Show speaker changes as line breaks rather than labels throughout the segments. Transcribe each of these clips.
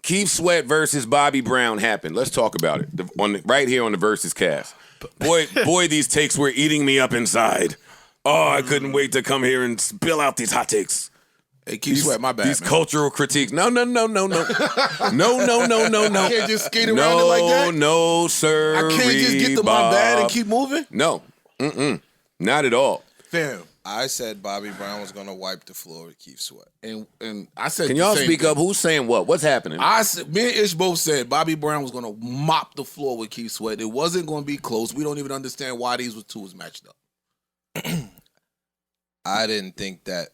Keith Sweat versus Bobby Brown happened. Let's talk about it right here on the Verzuz cast. Boy, these takes were eating me up inside. Oh, I couldn't wait to come here and spill out these hot takes.
Hey, Keith Sweat, my bad.
These
man.
cultural critiques. No. No.
I can't just skate around it like that.
No, sir.
I can't just get to my bad and keep moving.
No, not at all.
Fam.
I said Bobby Brown was going to wipe the floor with Keith Sweat.
And I said,
can y'all speak up? Who's saying what? What's happening?
Me and Ish both said Bobby Brown was going to mop the floor with Keith Sweat. It wasn't going to be close. We don't even understand why these two was matched up.
I didn't think that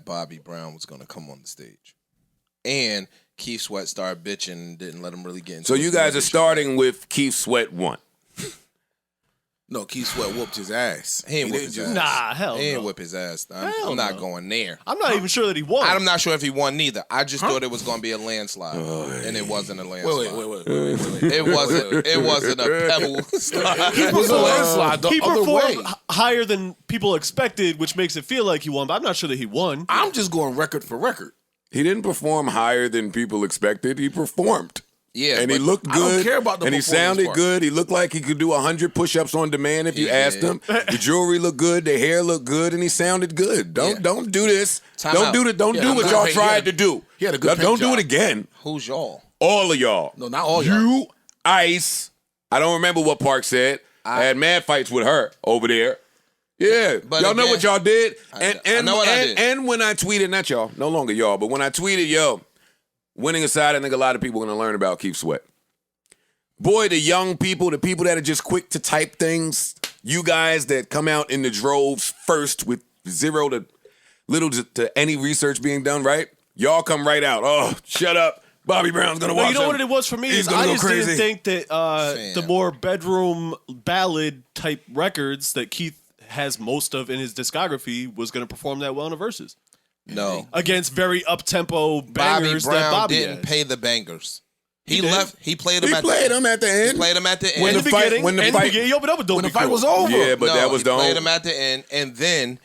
Bobby Brown was going to come on the stage. And Keith Sweat started bitching and didn't let him really get into
So you guys are starting with Keith Sweat 1.
No, Keith Sweat whooped his ass.
He ain't whip his ass.
Nah, hell
He ain't
no.
whip his ass. I'm not going there.
I'm not even sure that he won.
I'm not sure if he won neither. I just thought it was going to be a landslide, and it wasn't a landslide.
Wait.
It wasn't a pebble slide.
It was a landslide the
he
other way.
performed higher than people expected, which makes it feel like he won, but I'm not sure that he won.
I'm just going record for record.
He didn't perform higher than people expected. He performed.
Yeah,
and he looked good.
I don't care about the
and he
performance
sounded
part.
good. He looked like he could do 100 push-ups on demand if you asked him. The jewelry looked good. The hair looked good, and he sounded good. Don't do this.
Time
don't
out.
do it. Don't do what y'all tried to do.
He had a good
Don't
paint
do
job.
it again.
Who's y'all?
All of y'all.
No, not all y'all.
You, Ice. I don't remember what Park said. I had mad fights with her over there. Yeah,
But
y'all know
again,
what y'all did.
I know what I did.
And when I tweeted, not y'all, no longer y'all, but when I tweeted, winning aside, I think a lot of people are going to learn about Keith Sweat. Boy, the young people, the people that are just quick to type things, you guys that come out in the droves first with zero to little to any research being done, right? Y'all come right out. Oh, shut up. Bobby Brown's going to watch
You know
him.
what it was for me?
He's
Is
gonna
I
go
just
crazy.
didn't think that the more bedroom ballad type records that Keith has most of in his discography was going to perform that well in the Verzuz.
No.
Against very up-tempo
Bobby
bangers that
Brown
Bobby
didn't
has.
pay the bangers. He
did.
left. He played them
He
at
played
the
him at the end.
He played them at the end.
When
In the
fight-
beginning,
when the
in
fight-
the beginning, yo, but that was Don't
When the
Be
fight
Cruel.
was over.
Yeah, but that was
he
the
played
only.
him at the end, and then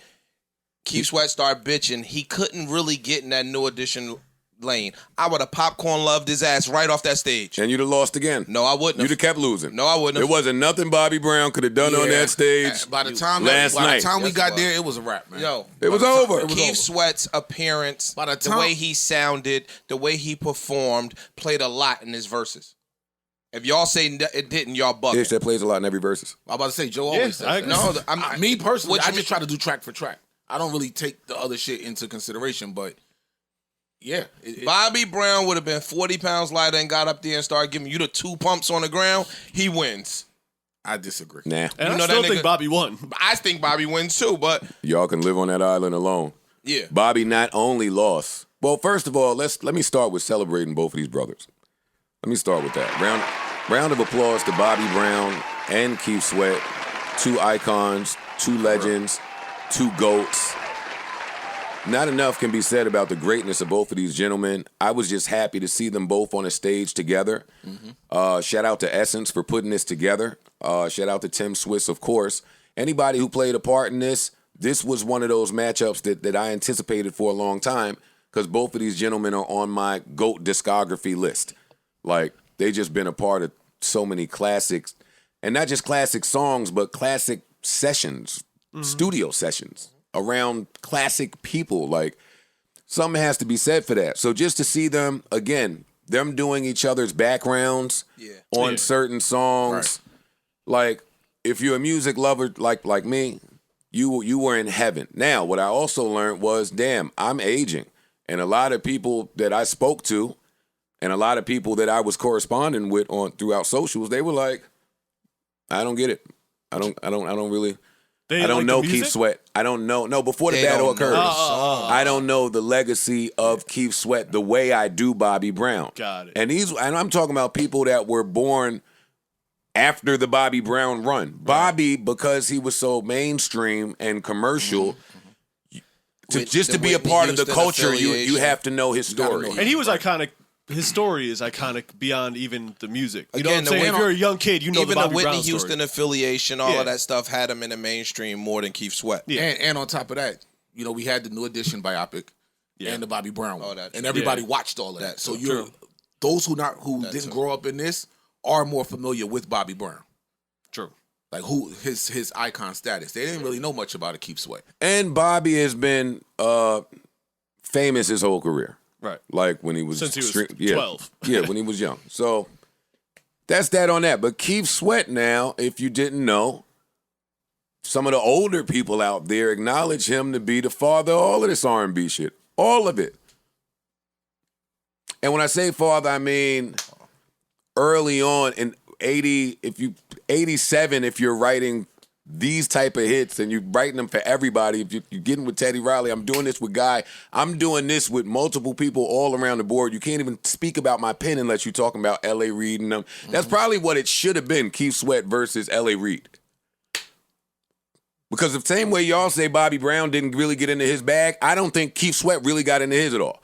Keith Sweat started bitching. He couldn't really get in that New Edition lane. I would have popcorn loved his ass right off that stage.
And you'd have lost again.
No, I wouldn't
You'd
have.
have kept losing.
No, I wouldn't
There
have.
wasn't nothing Bobby Brown could have done on
Yeah.
that stage.
By the time
last night.
we
Yes,
got
it
there, it was a wrap, man.
Yo,
It was over.
it was
Keith
over.
Sweat's appearance,
By the
the
time-
way he sounded, the way he performed, played a lot in his verses. If y'all say it didn't, y'all bugging.
Ish that plays a lot in every verses.
I'm about to say Joe always says
I
that.
agree.
No,
Me personally,
What
I
you
just try to do track for track. I don't really take the other shit into consideration, but yeah.
Bobby Brown would have been 40 pounds lighter and got up there and started giving you the 2 pumps on the ground. He wins.
I disagree.
Nah.
And
You
I
know
still
that
think
nigga-
Bobby won.
I think Bobby wins too, but
Y'all can live on that island alone.
yeah.
Bobby not only lost. Well, first of all, let me start with celebrating both of these brothers. Let me start with that. Round of applause to Bobby Brown and Keith Sweat, 2 icons, 2 legends, 2 GOATs. Not enough can be said about the greatness of both of these gentlemen. I was just happy to see them both on a stage together. Shout out to Essence for putting this together. Shout out to Tim Swiss, of course. Anybody who played a part in this was one of those matchups that I anticipated for a long time because both of these gentlemen are on my GOAT discography list. Like, they just been a part of so many classics, and not just classic songs, but classic sessions, studio sessions around classic people. Like, something has to be said for that. So just to see them, again, them doing each other's backgrounds on certain songs, like, if you're a music lover like me, you were in heaven. Now, what I also learned was, damn, I'm aging. And a lot of people that I spoke to and a lot of people that I was corresponding with throughout socials, they were like, I don't get it. I don't really
They
I don't
like
know
the
Keith
music?
Sweat. I don't know. No, before the
They
battle
don't know
occurs.
the song.
I don't know the legacy of Keith Sweat the way I do Bobby Brown.
Got it.
And I'm talking about people that were born after the Bobby Brown run. Right. Bobby, because he was so mainstream and commercial, to be a part of the culture, you have to know his story.
And he was iconic. His story is iconic beyond even the music. You know
Again,
what I'm saying? If you're a young kid, you know
even
the Bobby
Whitney
Brown
Houston
story.
affiliation, all
Yeah.
of that stuff had him in the mainstream more than Keith Sweat.
Yeah.
And on top of that, we had the New Edition biopic. and the Bobby Brown one.
that's
And
true.
everybody watched all of that. So those who didn't grow up in this are more familiar with Bobby Brown.
True.
Like his icon status. They didn't really know much about it, Keith Sweat.
And Bobby has been famous his whole career.
Right.
Like when he was
Since he was 12.
Yeah, when he was young. So that's that on that. But Keith Sweat now, if you didn't know, some of the older people out there acknowledge him to be the father of all of this R&B shit. All of it. And when I say father, I mean early on in 87, if you're writing these type of hits and you're writing them for everybody, if you're getting with Teddy Riley, I'm doing this with Guy, I'm doing this with multiple people all around the board. You can't even speak about my pen unless you're talking about L.A. Reid and them. That's probably what it should have been, Keith Sweat versus L.A. Reid. Because the same way y'all say Bobby Brown didn't really get into his bag, I don't think Keith Sweat really got into his at all.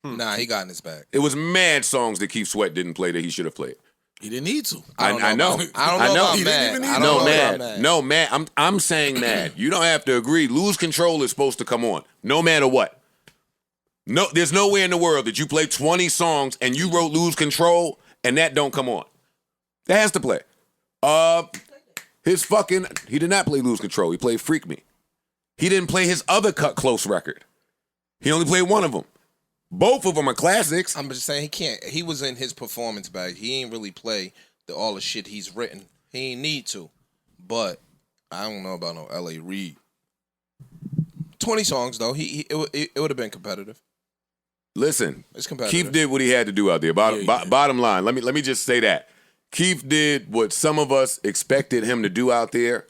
Nah, he got in his bag.
It was mad songs that Keith Sweat didn't play that he should have played.
He didn't need to.
I know.
I don't know about
He didn't
Mad.
even need
I
to.
don't know about
Mad.
Mad.
No, Mad. I'm saying Mad. You don't have to agree. Lose Control is supposed to come on, no matter what. No, there's nowhere in the world that you play 20 songs and you wrote Lose Control and that don't come on. That has to play. He did not play Lose Control. He played Freak Me. He didn't play his other Cut Close record. He only played one of them. Both of them are classics.
I'm just saying he can't. He was in his performance bag. He ain't really play all the shit he's written. He ain't need to. But I don't know about no L.A. Reid. 20 songs though. It would have been competitive.
Listen,
It's competitive.
Keith did what he had to do out there. Bottom line, let me just say that. Keith did what some of us expected him to do out there.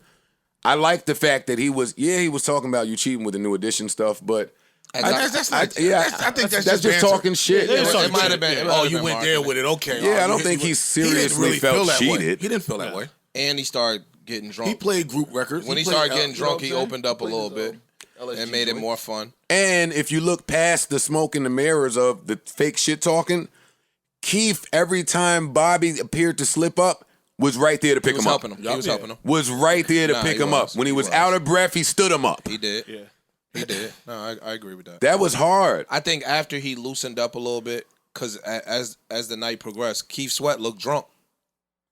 I like the fact that he was talking about you cheating with the New Edition stuff, but
I think that's just
just talking shit.
It might have been.
you went there with it. Okay.
Yeah, I don't think he seriously felt cheated.
He didn't feel that way.
And he started getting drunk.
He played group records.
When he started getting drunk, he opened up a little bit and made it more fun.
And if you look past the smoke and the mirrors of the fake shit talking, Keith, every time Bobby appeared to slip up, was right there to pick him up.
He was helping him.
Was right there to pick him up. When he was out of breath, he stood him up.
He did. Yeah. He did. No, I agree with that.
That was hard.
I think after he loosened up a little bit, because as the night progressed, Keith Sweat looked drunk.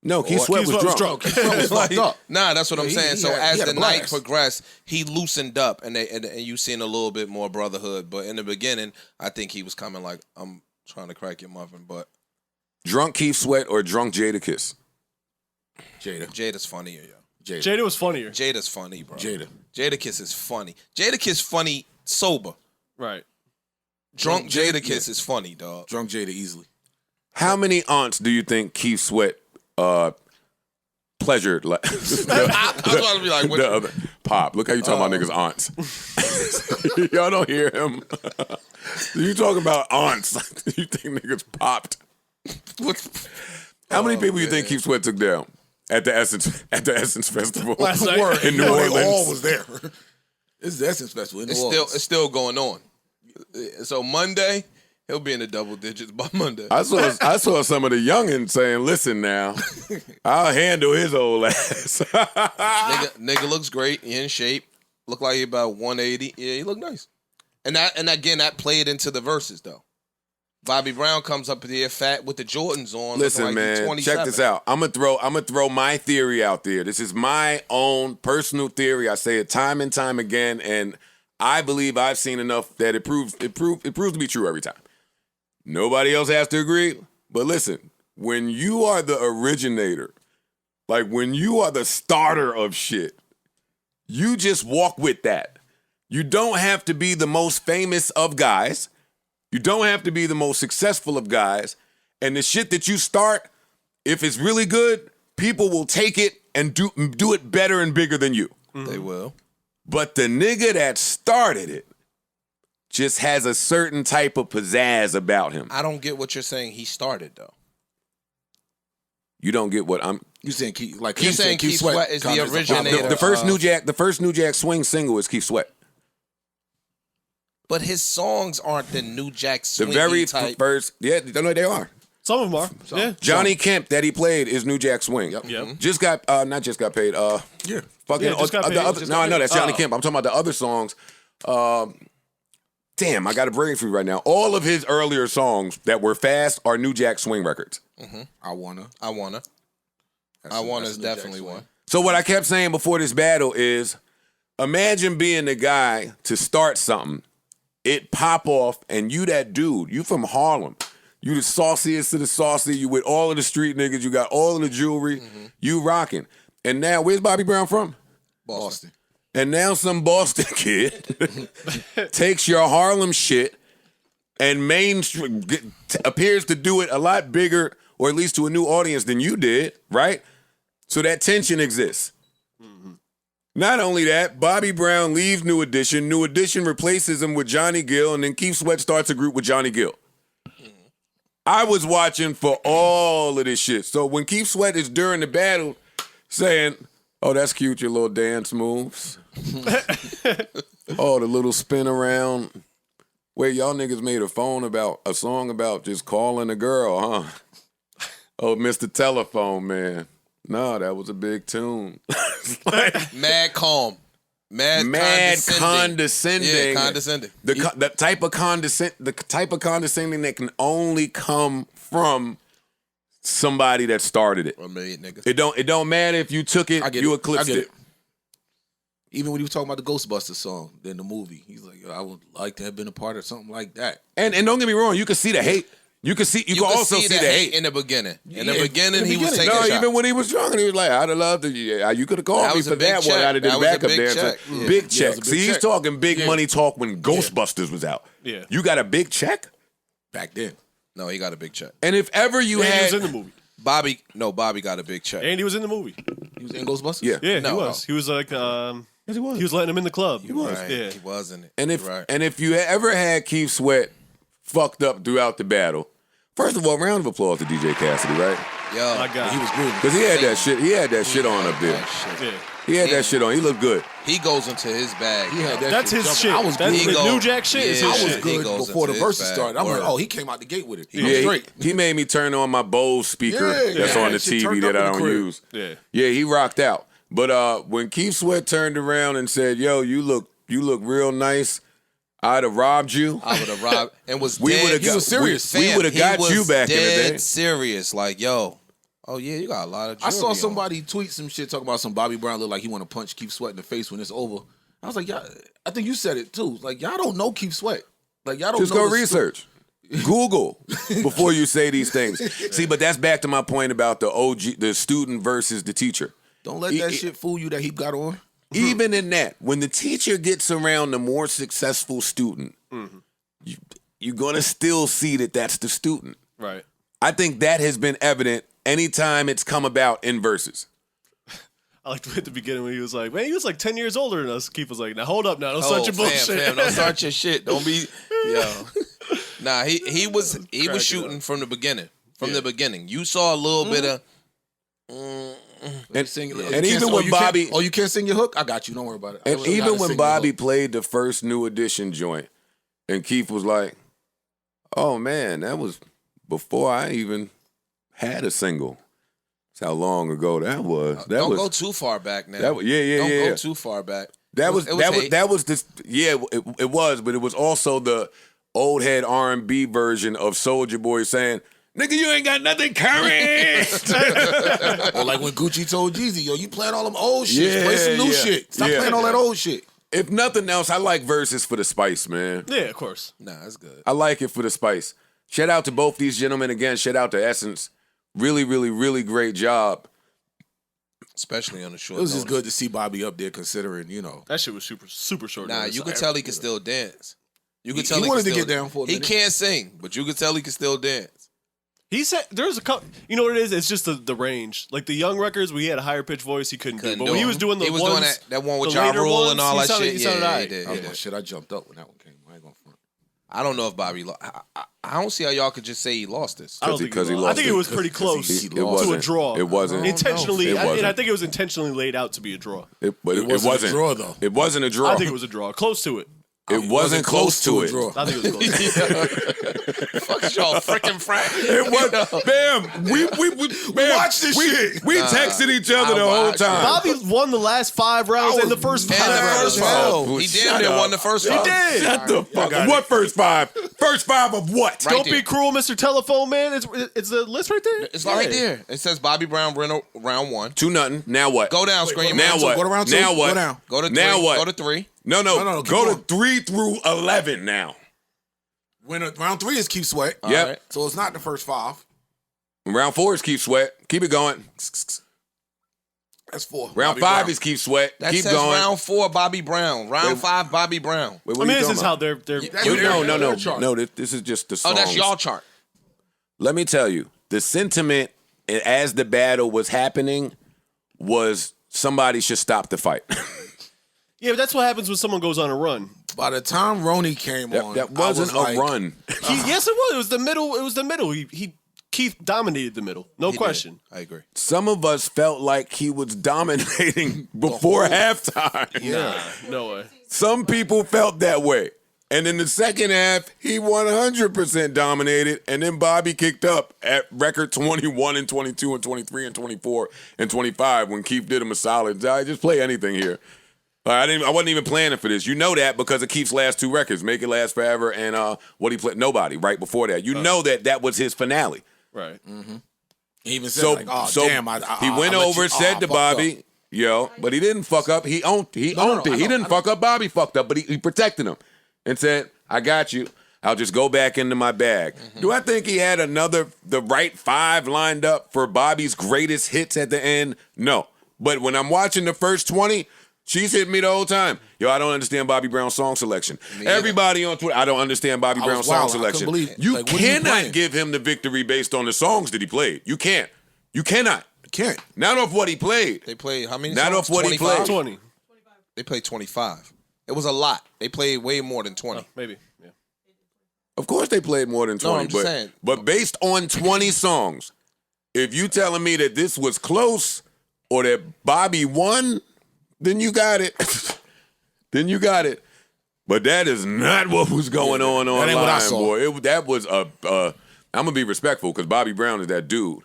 No, Keith Sweat was drunk.
Keith Sweat was fucked up.
Nah, that's what I'm saying. So
he
as
had
the
a
night
blast.
progressed, he loosened up, and you seen a little bit more brotherhood. But in the beginning, I think he was coming like, I'm trying to crack your muffin, but
Drunk Keith Sweat or drunk Jadakiss?
Jada's funnier, yo.
Jada was funnier.
Jada's funny, bro.
Jadakiss
is funny. Jadakiss funny sober.
Right.
Drunk Jadakiss is funny, dog.
Drunk Jada easily.
How many aunts do you think Keith Sweat pleasured? Like,
I was about to be like, what?
Pop, look how you talking about niggas' aunts. Y'all don't hear him. You talking about aunts. You think niggas popped. How many people you think Keith Sweat took down at the Essence Festival
Last night?
in New Orleans?
They all was there. This is the Essence Festival in New Orleans.
It's still going on. So Monday, he'll be in the double digits by Monday.
I saw some of the youngins saying, "Listen now, I'll handle his old ass."
nigga looks great. He in shape. Look like he about 180. Yeah, he look nice. And that played into the verses though. Bobby Brown comes up here fat with the Jordans on.
Listen,
like
man, check this out. I'm gonna throw my theory out there. This is my own personal theory. I say it time and time again, and I believe I've seen enough that it proves to be true every time. Nobody else has to agree, but listen, when you are the originator, like when you are the starter of shit, you just walk with that. You don't have to be the most famous of guys. You don't have to be the most successful of guys. And the shit that you start, if it's really good, people will take it and do it better and bigger than you.
They will.
But the nigga that started it just has a certain type of pizzazz about him.
I don't get what you're saying. He started though.
You don't get what I'm.
You saying Keith? Like
You're saying Keith Sweat is the originator.
The first New Jack Swing single is Keith Sweat.
But his songs aren't the New Jack Swing
The very
type.
first, yeah, no, they are.
Some of them are. Yeah.
Johnny Kemp that he played is New Jack Swing.
Yep.
Yep.
Just got not just got paid.
Yeah.
Fucking
Yeah, just got paid.
the other.
Just
No,
got
I know
paid.
that's Johnny Kemp. I'm talking about the other songs. damn, I got a brain freeze right now. All of his earlier songs that were fast are New Jack Swing records.
I wanna.
Is definitely one.
So what I kept saying before this battle is, imagine being the guy to start something, it pop off, and you that dude, you from Harlem. You the sauciest of the saucy, you with all of the street niggas, you got all of the jewelry, you rocking. And now, where's Bobby Brown from?
Boston.
And now some Boston kid takes your Harlem shit and mainstream appears to do it a lot bigger, or at least to a new audience than you did, right? So that tension exists. Not only that, Bobby Brown leaves New Edition. New Edition replaces him with Johnny Gill, and then Keith Sweat starts a group with Johnny Gill. I was watching for all of this shit. So when Keith Sweat is during the battle saying, oh, that's cute, your little dance moves. Oh, the little spin around. Wait, y'all niggas made a song about just calling a girl, huh? Oh, Mr. Telephone Man. No, that was a big tune.
Mad calm. Mad
condescending.
Yeah, condescending.
The type of condescending that can only come from somebody that started it.
Or made niggas.
It don't matter if you took it, you eclipsed it.
Even when he was talking about the Ghostbusters song in the movie, he's like, I would like to have been a part of something like that.
And don't get me wrong, you can see the hate. You can also see the hate
in the beginning. In the
Yeah,
beginning,
in the
he was
beginning.
taking
No,
shots.
even when he was drunk, and he was like, I'd have loved to. Yeah, you could have called
That
me
was
for
a big
that one.
check.
I'd have did
That was a
backup
big
dancer.
check.
Yeah.
Big
Yeah,
check.
it was a big
See, he's
check.
talking big money talk when Ghostbusters was out.
Yeah.
You got a big check?
Back then.
No, he got a big check.
And if ever you
And he
had...
was in the movie.
Bobby got a big check.
And he was in the movie.
He was in Ghostbusters?
Yeah.
Yeah,
No.
he was. He was like,
Yes, he was.
he was letting him in the club. He
Right,
Yeah.
he wasn't it.
And
right.
if you ever had Keith Sweat fucked up throughout the battle, first of all, round of applause to DJ Cassidy, right?
Yo,
My God.
He was groovy.
Because he had that shit. He had that shit on up there.
that shit.
Yeah.
He had that shit on. He looked good.
He goes into his bag.
He had that
That's
shit
his
jumping.
shit.
I was
That's
good.
the
He
New
go-
Jack shit. is
yeah,
his
I was
shit.
he
good
goes
before the
into his
verses
bag.
started. I'm like,
Word.
oh, he came out the gate with it. He
Yeah,
was
he,
straight.
he made me turn on my Bose speaker
Yeah,
that's
yeah,
on the
that shit
TV
turned
that
up
I
in the
don't
crib.
use.
Yeah.
Yeah, he rocked out. But when Keith Sweat turned around and said, "Yo, you look real nice," I'd have robbed you.
I would have robbed and was
We
dead.
would have
He
got
was serious.
We would have got
He
you
was
back in the
dead
day.
serious. Like, yo, oh yeah, you got a lot of.
I saw
jewelry on.
somebody tweet some shit talking about some Bobby Brown look like he want to punch Keith Sweat in the face when it's over. I was like, y'all, I think you said it too. Like, y'all don't know Keith Sweat. Like, y'all don't
Just
know
go
the
research. Google before you say these things. See, but that's back to my point about the student versus the teacher.
Don't let that shit fool you that he got on.
Even in that, when the teacher gets around the more successful student, you're going to still see that that's the student.
Right.
I think that has been evident anytime it's come about in verses.
I liked at the beginning when he was like, man, he was like 10 years older than us. Keith was like, now hold up now. Don't start your bullshit.
Fam, don't start your shit. Don't be, yo. Nah, he was shooting from the beginning. From the beginning, you saw a little bit of.
And,
Sing,
and even when Bobby,
you can't sing your hook. I got you. Don't worry about it.
and even when Bobby played the first New Edition joint, and Keith was like, "Oh man, that was before I even had a single." That's how long ago that was. That
Don't
was,
go too far back now.
That was, yeah.
Don't go too far back.
That
It
was
hate.
that was this. Yeah, it was, but it was also the old head R&B version of Soulja Boy saying, "Nigga, you ain't got nothing current."
Or like when Gucci told Jeezy, yo, you playing all them old shit. Play some new
Yeah,
shit. Stop
yeah.
playing all that old shit.
If nothing else, I like verses for the spice, man.
Yeah, of course.
Nah, that's good.
I like it for the spice. Shout out to both these gentlemen again. Shout out to Essence. Really, really, really great job.
Especially on the short.
It was just
notice.
good to see Bobby up there considering,
That shit was super short.
Nah,
notice.
you could tell he could still dance. You could
He
tell he
wanted
could
to
still,
get down for a
He
minute.
can't sing, but you could tell he could still dance.
He said there's a couple. You know what it is? It's just the range. Like the young records, we had a higher pitched voice. He couldn't do. But when he was doing the
he was
ones,
doing that one with
the
Ja
later
Rule and
ones,
all
he
that
sounded-
shit.
he sounded
Yeah,
aight.
he did.
I
He
was like,
did.
shit, I jumped up when that one came. I ain't gonna front.
I don't know if Bobby. I don't see how y'all could just say he lost this.
I don't think
Because he
I
lost
think
it.
it was pretty close
he
to a
wasn't.
draw.
It wasn't.
intentionally,
It wasn't.
and I think it was intentionally laid out to be a draw.
But it
wasn't
wasn't
a draw, though.
It wasn't a draw.
I think it was a draw, close to it.
It wasn't close to it.
draw.
I think it was close.
Fuck y'all, freaking Frank.
It was, bam. We
watched this shit.
We texted each other the whole time.
Bobby won the last 5 rounds and the first 5
And the
rounds.
first five. He damn near won the first five.
He did.
Shut the fuck up. What first 5? First 5 of what?
Right
Don't
there.
be cruel, Mr. Telephone Man. It's the list right there.
It's right there. It says Bobby Brown round 1.
2-0. Now what?
Go down, Scream.
Now what?
Go to round 2.
Now what?
Go down.
Go to 3.
Now what?
Go to 3.
No.
No, keep
Go to
going.
3 through 11 now.
Round 3 is Keith Sweat.
Yep.
right.
So it's not the first 5.
Round 4 is Keith Sweat. Keep it going.
That's 4.
Round
Bobby
5
Brown.
is Keith Sweat.
That
Keep
says
going.
round 4, Bobby Brown. Round 5, Bobby Brown.
Wait,
I
what
mean,
you
this
talking
is
about?
how they're
No. This is just the songs.
Oh, that's y'all chart.
Let me tell you, the sentiment as the battle was happening was somebody should stop the fight.
Yeah, but that's what happens when someone goes on a run.
By the time Roney came on,
that
I was
wasn't
like,
a run.
Yes, it was. It was the middle. It was the middle. Keith dominated the middle. No
He
question.
did. I agree.
Some of us felt like he was dominating before halftime.
Nah, no way.
Some people felt that way. And in the second half, he 100% dominated. And then Bobby kicked up at record 21 and 22 and 23 and 24 and 25 when Keith did him a solid. I just play anything here. I wasn't even planning for this. You know that because of Keith's last 2 records, Make It Last Forever and what he played, Nobody, right before that. You know that was his finale.
Right.
He even said, damn,
he went over, said to Bobby, but he didn't fuck up. He owned it. He didn't fuck up. Bobby fucked up, but he protected him and said, I got you. I'll just go back into my bag. Do I think he had the right 5 lined up for Bobby's greatest hits at the end? No. But when I'm watching the first 20, she's hit me the whole time. I don't understand Bobby Brown's song selection. Everybody on Twitter, I don't understand Bobby Brown's song selection. You cannot give him the victory based on the songs that he played. You can't. You cannot.
Can't.
Not off what he played.
They played how many
Not
songs?
off what he
25?
played.
20.
They played 25. It was a lot. They played way more than 20.
Maybe. Yeah.
Of course they played more than 20.
I'm just saying.
But based on 20 songs, if you telling me that this was close or that Bobby won, then you got it. Then you got it. But that is not what was going on
that ain't what I
online,
saw.
boy. That was I'm gonna be respectful because Bobby Brown is that dude,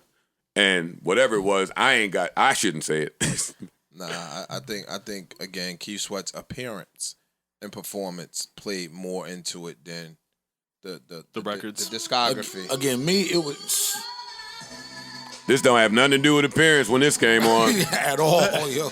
and whatever it was, I shouldn't say it.
Nah, I think again, Keith Sweat's appearance and performance played more into it than the
records.
the discography.
Again, me, it was
This don't have nothing to do with appearance when this came on.
at all, yo.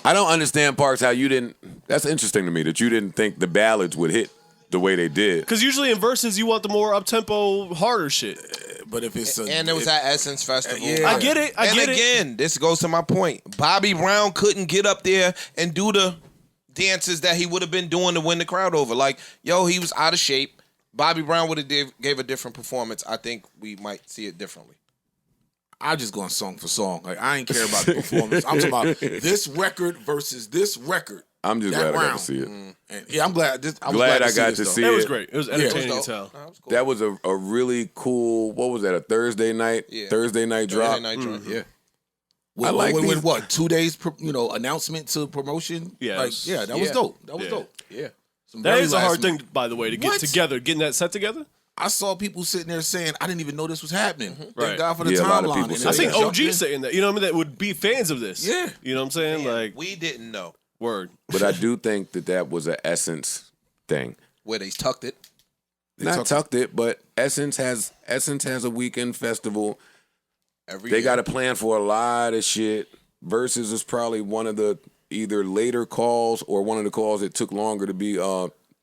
I don't understand, Parks, how you didn't. That's interesting to me that you didn't think the ballads would hit the way they did.
Because usually in verses you want the more up-tempo, harder shit.
But if it's
And there was that Essence Festival.
Yeah.
I get it.
And again, this goes to my point. Bobby Brown couldn't get up there and do the dances that he would have been doing to win the crowd over. Like, he was out of shape. Bobby Brown would have gave a different performance. I think we might see it differently.
I'm just going song for song. Like, I ain't care about the performance. I'm talking about this record versus this record.
I'm just glad I got to see it.
And yeah, I'm glad. I was
Glad I
to
got
see
to
this,
see
though.
It was
it.
great. It was entertaining
It
as hell.
That was cool.
That was a really cool. What was that? A Thursday night?
Yeah.
Thursday night drop.
Thursday night drop.
Yeah.
I like these-
with what 2 days, announcement to promotion.
Yes.
That was dope. That was
Yeah.
dope.
Yeah.
Some
That
very
is a
last
hard
minute-
thing, by the way, to get
What?
together. Getting that set together.
I saw people sitting there saying, "I didn't even know this was happening." Thank
Right.
God for the
Yeah, a lot of
timeline.
people
And
say
I
they
seen
that.
jumped in.
OG saying that. You know what I mean? That would be fans of this.
Yeah.
You know what I'm saying? Like,
We didn't know
word.
But I do think that was an Essence thing.
where they tucked it.
Not tucked it, but Essence has a weekend festival.
Every
They
year.
got a plan for a lot of shit. Versus is probably one of the either later calls or one of the calls that took longer to be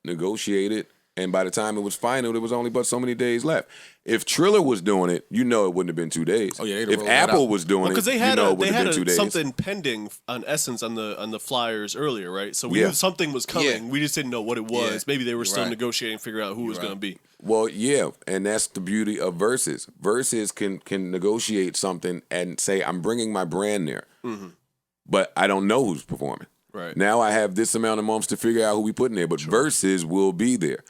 negotiated. And by the time it was final, there was only but so many days left. If Triller was doing it, it wouldn't have been 2 days.
Oh, yeah, they'd have
if
rolled that
Apple
out.
was doing
Because
it,
they had
it wouldn't have been 2 days.
something pending on Essence on the flyers earlier, right? So we
Yeah.
knew something was coming.
Yeah.
We just didn't know what it was.
Yeah.
Maybe they were still
Right.
negotiating, figure out who it was going to be.
Well, yeah, and that's the beauty of Verzuz. Verzuz can negotiate something and say, I'm bringing my brand there. But I don't know who's performing.
Right.
Now I have this amount of months to figure out who we put in there, but Verzuz will be there.